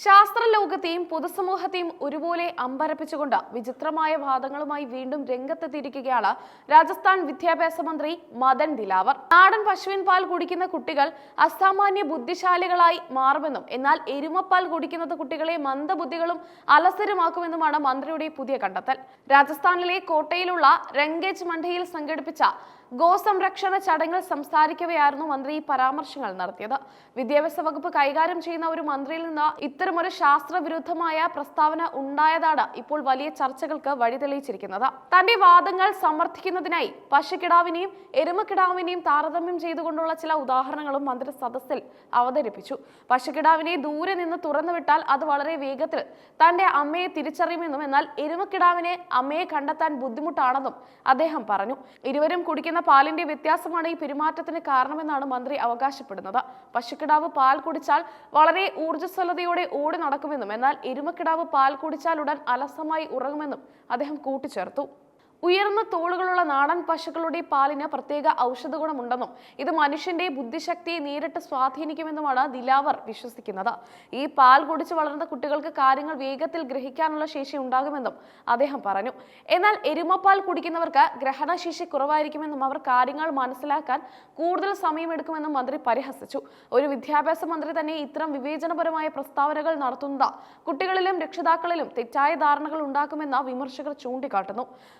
ശാസ്ത്രലോകത്തെയും പൊതുസമൂഹത്തെയും ഒരുപോലെ അമ്പരപ്പിച്ചുകൊണ്ട് വിചിത്രമായ വാദങ്ങളുമായി വീണ്ടും രംഗത്തെത്തിയിരിക്കുകയാണ് രാജസ്ഥാൻ വിദ്യാഭ്യാസ മന്ത്രി മദൻ ദിലാവർ. നാടൻ പശുവിൻ പാൽ കുടിക്കുന്ന കുട്ടികൾ അസാമാന്യ ബുദ്ധിശാലികളായി മാറുമെന്നും എന്നാൽ എരുമപ്പാൽ കുടിക്കുന്നത് കുട്ടികളെ മന്ദബുദ്ധികളും അലസരുമാക്കുമെന്നുമാണ് മന്ത്രിയുടെ പുതിയ കണ്ടെത്തൽ. രാജസ്ഥാനിലെ കോട്ടയിലുള്ള രംഗേജ് മണ്ഡയിൽ സംഘടിപ്പിച്ച ഗോസംരക്ഷണ ചടങ്ങിൽ സംസാരിക്കവെയായിരുന്നു മന്ത്രി ഈ പരാമർശങ്ങൾ നടത്തിയത്. വിദ്യാഭ്യാസ വകുപ്പ് കൈകാര്യം ചെയ്യുന്ന ഒരു മന്ത്രിയിൽ നിന്ന് ഇത്തരമൊരു ശാസ്ത്രവിരുദ്ധമായ പ്രസ്താവന ഉണ്ടായതാണ് ഇപ്പോൾ വലിയ ചർച്ചകൾക്ക് വഴിതെളിയിച്ചിരിക്കുന്നത്. തന്റെ വാദങ്ങൾ സമർത്ഥിക്കുന്നതിനായി പശുക്കിടാവിനെയും എരുമക്കിടാവിനെയും താരതമ്യം ചെയ്തുകൊണ്ടുള്ള ചില ഉദാഹരണങ്ങളും മന്ത്രി സദസ്സിൽ അവതരിപ്പിച്ചു. പശുക്കിടാവിനെ ദൂരെ നിന്ന് തുറന്നുവിട്ടാൽ അത് വളരെ വേഗത്തിൽ തന്റെ അമ്മയെ തിരിച്ചറിയുമെന്നും എന്നാൽ എരുമക്കിടാവിനെ അമ്മയെ കണ്ടെത്താൻ ബുദ്ധിമുട്ടാണെന്നും അദ്ദേഹം പറഞ്ഞു. ഇരുവരും കുടിക്കുന്ന പാലിന്റെ വ്യത്യാസമാണ് ഈ പെരുമാറ്റത്തിന് കാരണമെന്നാണ് മന്ത്രി അവകാശപ്പെടുന്നത്. പശുക്കിടാവ് പാൽ കുടിച്ചാൽ വളരെ ഊർജ്ജസ്വലതയോടെ ഓടി നടക്കുമെന്നും എന്നാൽ എരുമക്കിടാവ് പാൽ കുടിച്ചാൽ ഉടൻ അലസമായി ഉറങ്ങുമെന്നും അദ്ദേഹം കൂട്ടിച്ചേർത്തു. ഉയർന്ന തോളുകളുള്ള നാടൻ പശുക്കളുടെ പാലിന് പ്രത്യേക ഔഷധ ഗുണമുണ്ടെന്നും ഇത് മനുഷ്യന്റെ ബുദ്ധിശക്തിയെ നേരിട്ട് സ്വാധീനിക്കുമെന്നുമാണ് ദിലാവർ വിശ്വസിക്കുന്നത്. ഈ പാൽ കുടിച്ച് വളർന്ന കുട്ടികൾക്ക് കാര്യങ്ങൾ വേഗത്തിൽ ഗ്രഹിക്കാനുള്ള ശേഷി ഉണ്ടാകുമെന്നും അദ്ദേഹം പറഞ്ഞു. എന്നാൽ എരുമപ്പാൽ കുടിക്കുന്നവർക്ക് ഗ്രഹണശേഷി കുറവായിരിക്കുമെന്നും അവർ കാര്യങ്ങൾ മനസ്സിലാക്കാൻ കൂടുതൽ സമയമെടുക്കുമെന്നും മന്ത്രി പരിഹസിച്ചു. ഒരു വിദ്യാഭ്യാസ മന്ത്രി തന്നെ ഇത്തരം വിവേചനപരമായ പ്രസ്താവനകൾ നടത്തുന്നത് കുട്ടികളിലും രക്ഷിതാക്കളിലും തെറ്റായ ധാരണകൾ ഉണ്ടാക്കുമെന്ന് വിമർശകർ ചൂണ്ടിക്കാട്ടുന്നു.